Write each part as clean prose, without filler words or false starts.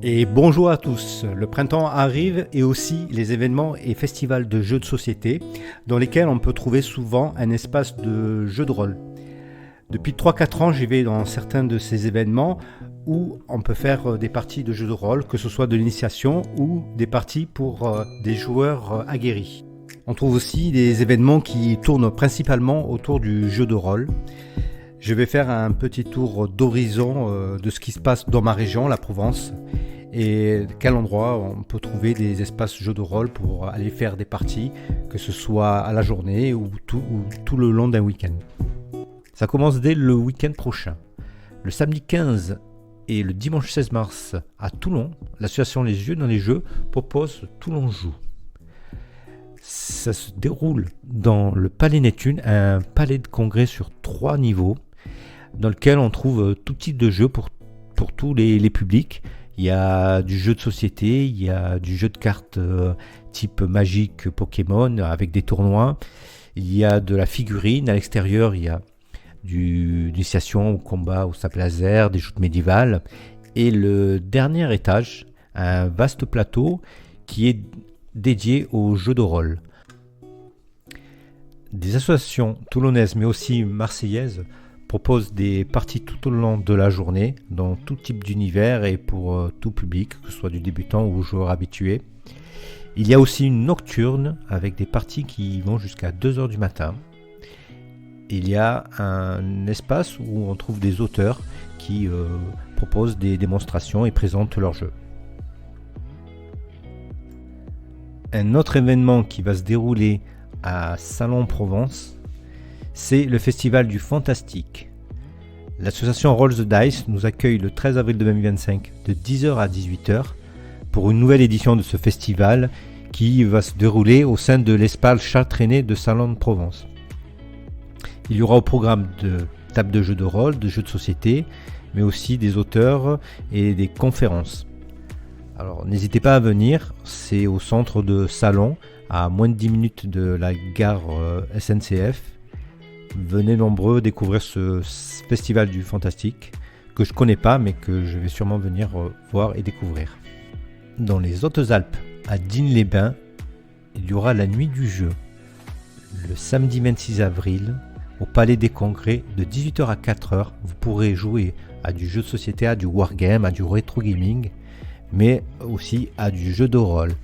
Et bonjour à tous, le printemps arrive et aussi les événements et festivals de jeux de société dans lesquels on peut trouver souvent un espace de jeux de rôle. Depuis 3-4 ans, j'y vais dans certains de ces événements où on peut faire des parties de jeux de rôle, que ce soit de l'initiation ou des parties pour des joueurs aguerris. On trouve aussi des événements qui tournent principalement autour du jeu de rôle. Je vais faire un petit tour d'horizon de ce qui se passe dans ma région, la Provence, et quel endroit on peut trouver des espaces jeux de rôle pour aller faire des parties, que ce soit à la journée ou tout le long d'un week-end. Ça commence dès le week-end prochain. Le samedi 15 et le dimanche 16 mars à Toulon, l'association Les Yeux dans les Jeux propose Toulon Joue. Ça se déroule dans le Palais Neptune, un palais de congrès sur 3 niveaux, dans lequel on trouve tout type de jeux pour tous les publics. Il y a du jeu de société, il y a du jeu de cartes type Magic, Pokémon avec des tournois. Il y a de la figurine. À l'extérieur, il y a du initiation au combat au sabre laser, des joutes médiévales. Et le dernier étage, un vaste plateau qui est dédié aux jeux de rôle. Des associations toulonnaises mais aussi marseillaises proposent des parties tout au long de la journée dans tout type d'univers et pour tout public, que ce soit du débutant ou joueur habitué. Il y a aussi une nocturne avec des parties qui vont jusqu'à 2h du matin. Il y a un espace où on trouve des auteurs qui proposent des démonstrations et présentent leurs jeux. Un autre événement qui va se dérouler à Salon-Provence, c'est le Festival du Fantastique. L'association Roll the Dice nous accueille le 13 avril 2025 de 10h à 18h pour une nouvelle édition de ce festival qui va se dérouler au sein de l'espace Chartrainais de Salon-de-Provence. Il y aura au programme de tables de jeux de rôle, de jeux de société, mais aussi des auteurs et des conférences. Alors n'hésitez pas à venir, c'est au centre de Salon, à moins de 10 minutes de la gare SNCF. Venez nombreux découvrir ce festival du fantastique que je connais pas mais que je vais sûrement venir voir et découvrir. Dans les Hautes-Alpes, à Digne-les-Bains, il y aura la nuit du jeu. Le samedi 26 avril, au Palais des Congrès, de 18h à 4h, vous pourrez jouer à du jeu de société, à du wargame, à du rétro gaming, mais aussi à du jeu de rôle.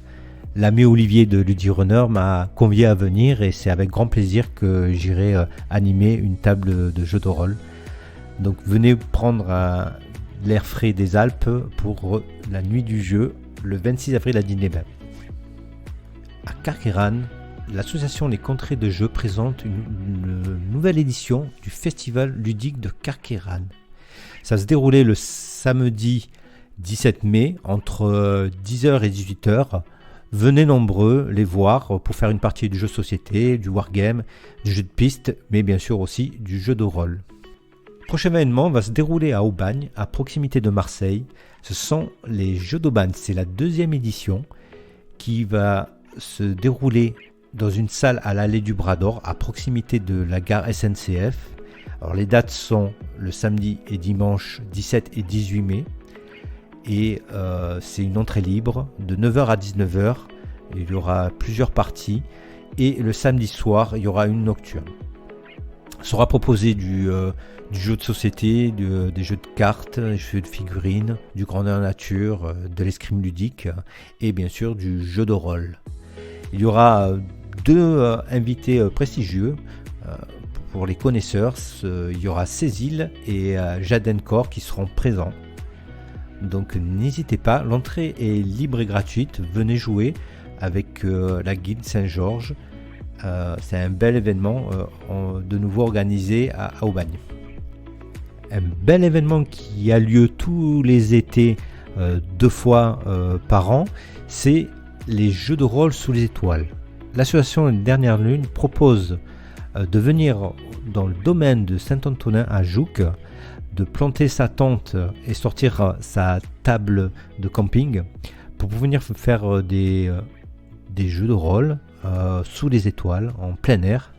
L'ami Olivier de Ludirunner m'a convié à venir et c'est avec grand plaisir que j'irai animer une table de jeu de rôle. Donc venez prendre l'air frais des Alpes pour la nuit du jeu le 26 avril à Digne-les-Bains. À Carqueiranne, l'association Les Contrées de Jeux présente une nouvelle édition du festival ludique de Carqueiranne. Ça se déroulait le samedi 17 mai entre 10h et 18h. Venez nombreux les voir pour faire une partie du jeu de société, du wargame, du jeu de piste, mais bien sûr aussi du jeu de rôle. Le prochain événement va se dérouler à Aubagne, à proximité de Marseille. Ce sont les Jeux d'Aubagne, c'est la 2e édition qui va se dérouler dans une salle à l'allée du Bras d'Or, à proximité de la gare SNCF. Alors les dates sont le samedi et dimanche 17 et 18 mai. Et c'est une entrée libre de 9h à 19h. Il y aura plusieurs parties et le samedi soir il y aura une nocturne. Sera proposé du jeu de société, des jeux de cartes, des jeux de figurines, du grandeur nature, de l'escrime ludique et bien sûr du jeu de rôle. Il y aura 2 invités prestigieux pour les connaisseurs. Il y aura Cécile et Jadencore qui seront présents. Donc n'hésitez pas, l'entrée est libre et gratuite, venez jouer avec la guilde Saint-Georges. C'est un bel événement de nouveau organisé à Aubagne. Un bel événement qui a lieu tous les étés 2 fois par an, c'est les jeux de rôle sous les étoiles. L'association Dernière Lune propose de venir dans le domaine de Saint-Antonin à Jouques, de planter sa tente et sortir sa table de camping pour venir faire des jeux de rôle sous les étoiles en plein air.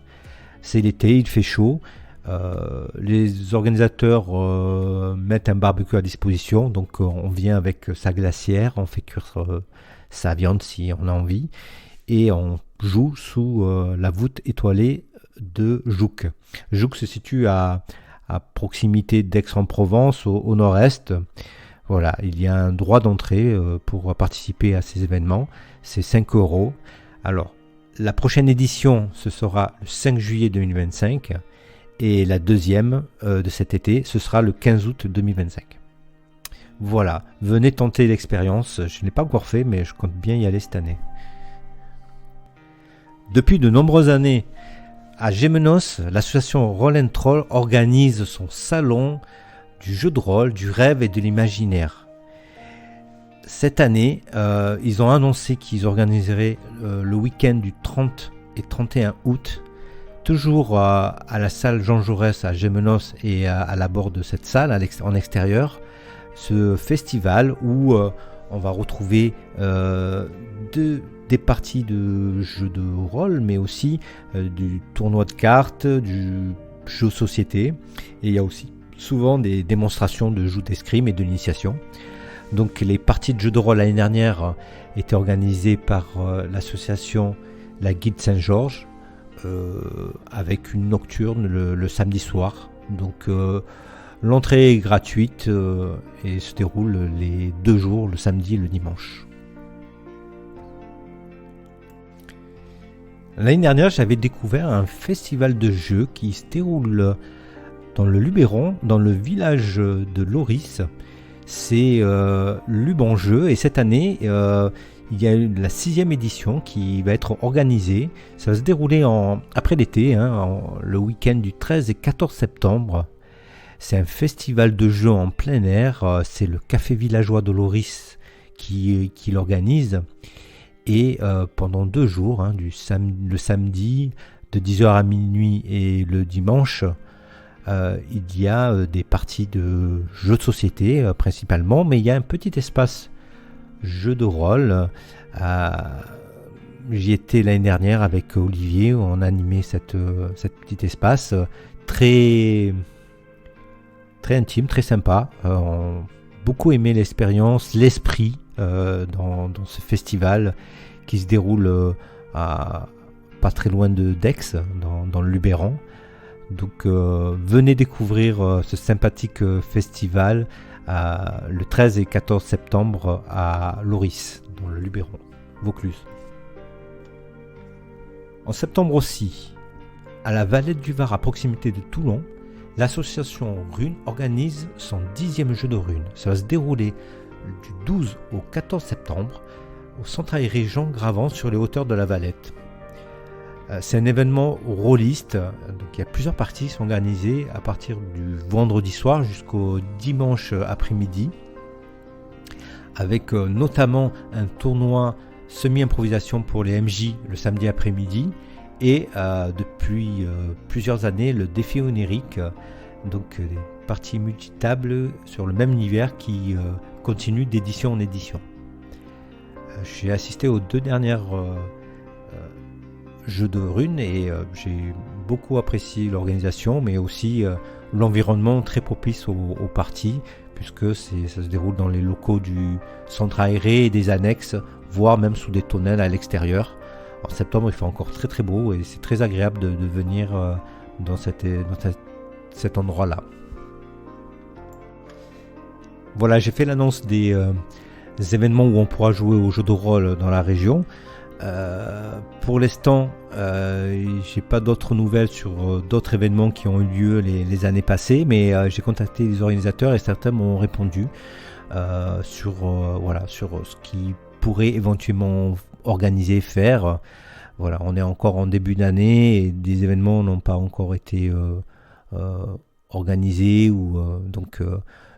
C'est l'été, il fait chaud, Les organisateurs mettent un barbecue à disposition, donc on vient avec sa glacière, on fait cuire sa viande si on a envie, et on joue sous la voûte étoilée de Jouques. Jouques se situe à proximité d'Aix-en-Provence, au nord-est. Voilà, il y a un droit d'entrée pour participer à ces événements, c'est 5 €. Alors, la prochaine édition, ce sera le 5 juillet 2025, et la deuxième de cet été, ce sera le 15 août 2025. Voilà, venez tenter l'expérience, je ne l'ai pas encore fait, mais je compte bien y aller cette année. Depuis de nombreuses années, à Gémenos, l'association Roll & Troll organise son salon du jeu de rôle, du rêve et de l'imaginaire. Cette année, ils ont annoncé qu'ils organiseraient le week-end du 30 et 31 août, toujours à la salle Jean Jaurès à Gémenos et à l'abord de cette salle, en extérieur, ce festival où on va retrouver des parties de jeux de rôle, mais aussi du tournoi de cartes, du jeu société, et il y a aussi souvent des démonstrations de jeux d'escrime et de l'initiation. Donc les parties de jeux de rôle l'année dernière étaient organisées par l'association La Guilde Saint-Georges, avec une nocturne le samedi soir. Donc l'entrée est gratuite et se déroule les 2 jours, le samedi et le dimanche. L'année dernière, j'avais découvert un festival de jeux qui se déroule dans le Luberon, dans le village de Loris. C'est Luban Jeux, et cette année, il y a la 6e édition qui va être organisée. Ça va se dérouler après l'été, le week-end du 13 et 14 septembre. C'est un festival de jeux en plein air. C'est le Café Villageois de Loris qui l'organise. Et pendant 2 jours, le samedi de 10h à minuit et le dimanche, il y a des parties de jeux de société principalement, mais il y a un petit espace jeu de rôle. J'y étais l'année dernière avec Olivier, où on a animé cette petit espace très intime, très sympa. On a beaucoup aimé l'expérience, l'esprit dans ce festival qui se déroule pas très loin d'Aix, dans le Luberon. Donc venez découvrir ce sympathique festival le 13 et 14 septembre à Loris, dans le Luberon, Vaucluse. En septembre aussi, à la Valette du Var, à proximité de Toulon, l'association Rune organise son 10e jeu de Rune. Ça va se dérouler du 12 au 14 septembre au centre aéré Jean Gravant sur les hauteurs de la Valette. C'est un événement rôliste, donc il y a plusieurs parties qui sont organisées à partir du vendredi soir jusqu'au dimanche après-midi, avec notamment un tournoi semi-improvisation pour les MJ le samedi après-midi, et depuis plusieurs années le défi onirique, donc des parties multitables sur le même univers qui continuent d'édition en édition. J'ai assisté aux 2 dernières jeux de Rune et j'ai beaucoup apprécié l'organisation, mais aussi l'environnement très propice aux parties, puisque ça se déroule dans les locaux du centre aéré et des annexes, voire même sous des tonnelles à l'extérieur. En septembre, il fait encore très très beau et c'est très agréable de venir dans cet endroit-là. Voilà, j'ai fait l'annonce des événements où on pourra jouer aux jeux de rôle dans la région. Pour l'instant, j'ai pas d'autres nouvelles sur d'autres événements qui ont eu lieu les années passées, mais j'ai contacté les organisateurs et certains m'ont répondu sur ce qu'ils pourraient éventuellement organiser, faire. Voilà, on est encore en début d'année et des événements n'ont pas encore été organisés, donc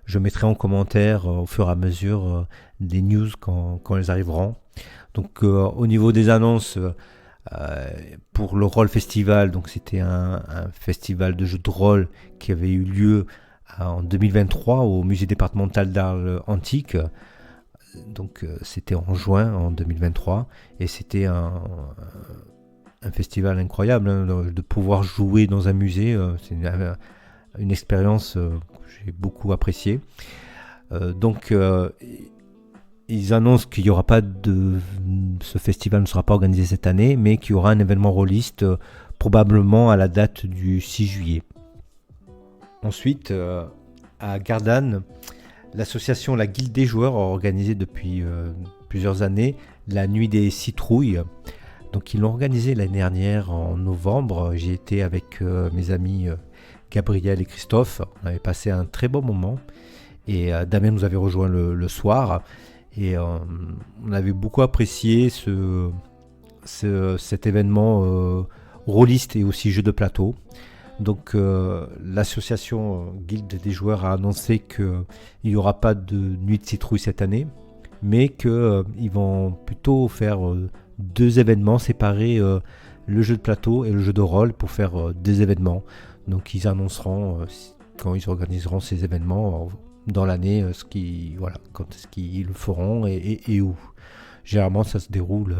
je mettrai en commentaire au fur et à mesure des news quand elles arriveront. Donc au niveau des annonces, pour le Roll Festival, donc c'était un festival de jeux de rôle qui avait eu lieu en 2023 au musée départemental d'art antique. Donc c'était en juin en 2023 et c'était un festival incroyable, hein, de pouvoir jouer dans un musée. C'est une expérience que j'ai beaucoup appréciée. Donc, ils annoncent qu'il y aura pas de, ce festival ne sera pas organisé cette année, mais qu'il y aura un événement rôliste probablement à la date du 6 juillet. Ensuite, à Gardanne, l'association La Guilde des joueurs a organisé depuis plusieurs années la Nuit des citrouilles. Donc ils l'ont organisé l'année dernière en novembre. J'ai été avec mes amis Gabriel et Christophe. On avait passé un très bon moment. Et Damien nous avait rejoint le soir. Et on avait beaucoup apprécié cet événement rôliste et aussi jeu de plateau. Donc l'association Guilde des joueurs a annoncé qu'il n'y aura pas de nuit de citrouille cette année, mais qu'ils vont plutôt faire 2 événements séparés, le jeu de plateau et le jeu de rôle, pour faire 2 événements. Donc ils annonceront quand ils organiseront ces événements dans l'année, quand est-ce qu'ils le feront et où. Généralement ça se déroule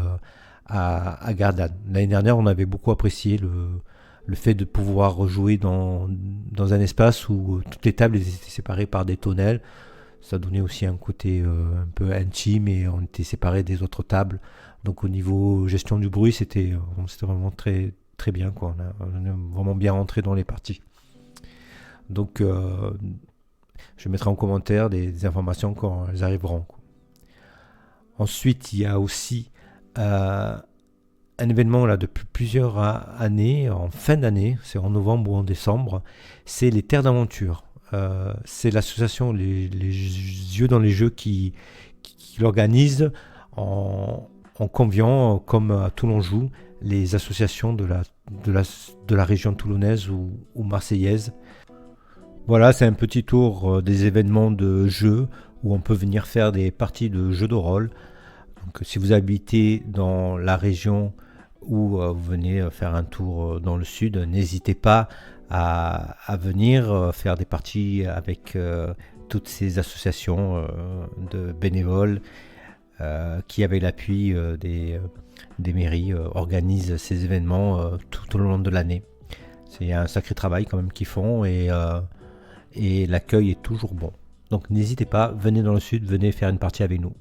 à Gardanne. L'année dernière on avait beaucoup apprécié le fait de pouvoir jouer dans un espace où toutes les tables étaient séparées par des tonnelles. Ça donnait aussi un côté un peu intime et on était séparés des autres tables. Donc au niveau gestion du bruit, c'était vraiment très, très bien, quoi. On est vraiment bien rentré dans les parties. Donc je mettrai en commentaire des informations quand elles arriveront, quoi. Ensuite, il y a aussi un événement là depuis plusieurs années, en fin d'année, c'est en novembre ou en décembre, c'est les Terres d'Aventure. C'est l'association les Yeux dans les Jeux qui l'organise en conviant, comme à Toulon-Joue, les associations de la région toulonnaise ou marseillaise. Voilà, c'est un petit tour des événements de jeux où on peut venir faire des parties de jeux de rôle. Donc si vous habitez dans la région ou vous venez faire un tour dans le sud, n'hésitez pas à venir faire des parties avec toutes ces associations de bénévoles qui, avec l'appui des mairies, organisent ces événements tout au long de l'année. C'est un sacré travail quand même qu'ils font et l'accueil est toujours bon. Donc n'hésitez pas, venez dans le sud, venez faire une partie avec nous.